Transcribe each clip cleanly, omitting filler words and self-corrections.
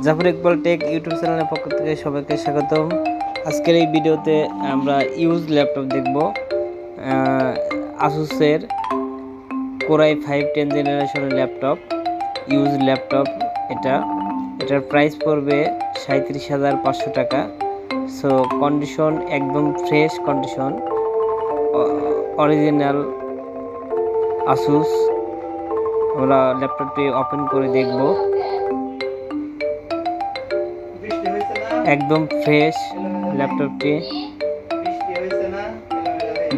Zafar Iqbal take YouTube চ্যানেলের পক্ষ থেকে সবাইকে স্বাগতম। আজকের এই ভিডিওতে আমরা ইউজ ল্যাপটপ দেখব। আসুসের কোরাই 5 10 জেনারেশনের ল্যাপটপ, ইউজ ল্যাপটপ। এটার প্রাইস পড়বে 37,500 টাকা। সো কন্ডিশন একদম ফ্রেশ কন্ডিশন, অরিজিনাল আসুস। আমরা ল্যাপটপটি ওপেন করে দেখব। একদম ফ্রেশ ল্যাপটপটি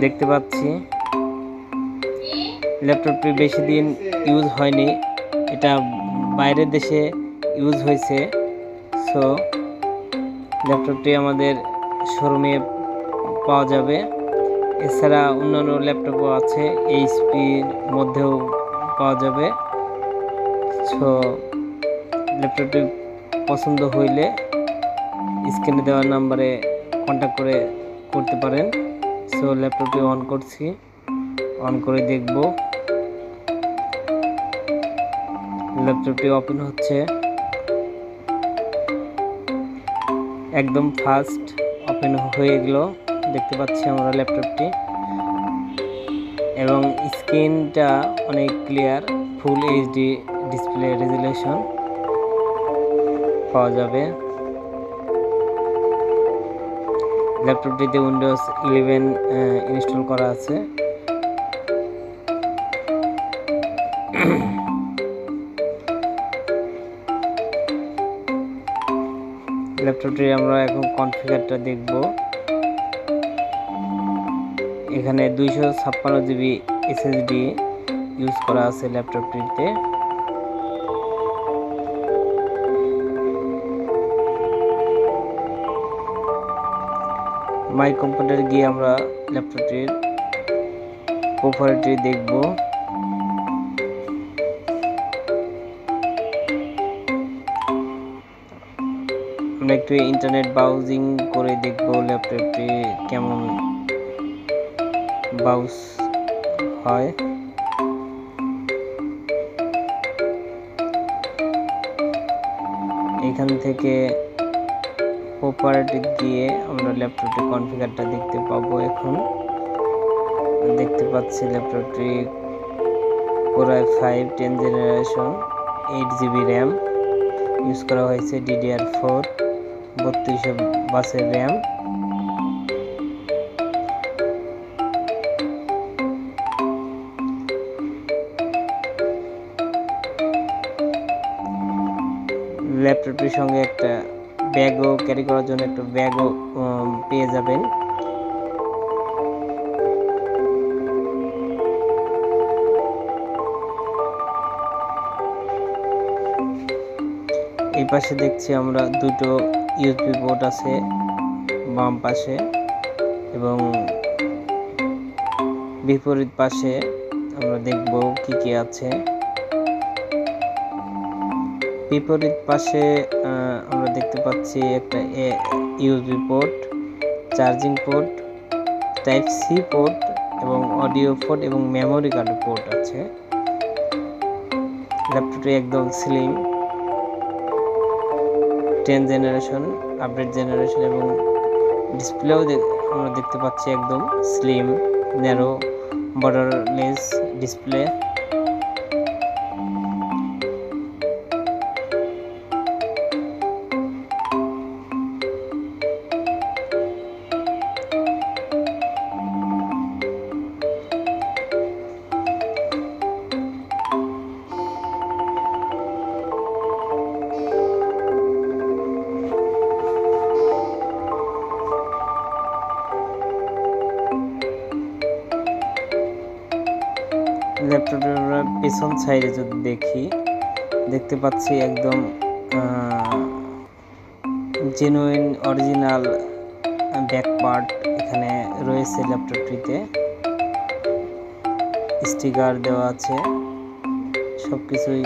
দেখতে পাচ্ছি। ল্যাপটপটি বেশি দিন ইউজ হয়নি, এটা বাইরের দেশে ইউজ হয়েছে। সো ল্যাপটপটি আমাদের শোরুমে পাওয়া যাবে। এছাড়া অন্যান্য ল্যাপটপও আছে, এইচপির মধ্যেও পাওয়া যাবে। সো ল্যাপটপটি পছন্দ হইলে স্ক্রিনে দেওয়া নাম্বারে কন্ট্যাক্ট করতে পারেন। সো ল্যাপটপটি অন করছি, অন করে দেখব। ল্যাপটপটি ওপেন হচ্ছে, একদম ফাস্ট ওপেন হয়ে গেল। দেখতে পাচ্ছি আমরা ল্যাপটপটি, এবং স্ক্রিনটা অনেক clear, full HD display resolution পাওয়া যাবে। ল্যাপটপটিতে উইন্ডোজ 11 ইনস্টল করা আছে। ল্যাপটপটি আমরা এখন কনফিগারটা দেখব। এখানে 256 জিবি এসএসডি ইউজ করা আছে ল্যাপটপটিতে। মাই কম্পিউটার গিয়ে আমরা ল্যাপটপটির প্রপার্টি দেখব। আমরা একটু ইন্টারনেট ব্রাউজিং করে দেখব ল্যাপটপটি কেমন ব্রাউজ হয়। এখান থেকে প্রপার্টি গিয়ে আমরা ল্যাপটপটির কনফিগারটা দেখতে পাবো। এখন দেখতে পাচ্ছি ল্যাপটপটি core i 5 10 generation, 8 GB RAM use করা হয়েছে, DDR4 3200 বাসের র্যাম। ল্যাপটপটির সঙ্গে একটা ব্যাগও ক্যারি করার জন্য একটা ব্যাগও পেয়ে যাবেন। এই পাশে দেখছি আমরা দুটো ইউএসবি পোর্ট আছে বাম পাশে, এবং বিপরীত পাশে আমরা দেখব কি কি আছে। বিপরীত পাশে আমরা দেখতে পাচ্ছি একটা USB port, charging port, type C port, এবং অডিও পোর্ট এবং মেমোরি কার্ড পোর্ট আছে। ল্যাপটপটি একদম স্লিম, 10 জেনারেশন, আপডেট জেনারেশন, এবং ডিসপ্লেও আমরা দেখতে পাচ্ছি একদম স্লিম, ন্যারো বর্ডারলেস ডিসপ্লে। ল্যাপটপের পেছন সাইডে যদি দেখতে পাচ্ছি একদম জেনুইন অরিজিনাল ব্যাক পার্ট এখানে রয়েছে। ল্যাপটপটিতে স্টিকার দেওয়া আছে, সবকিছুই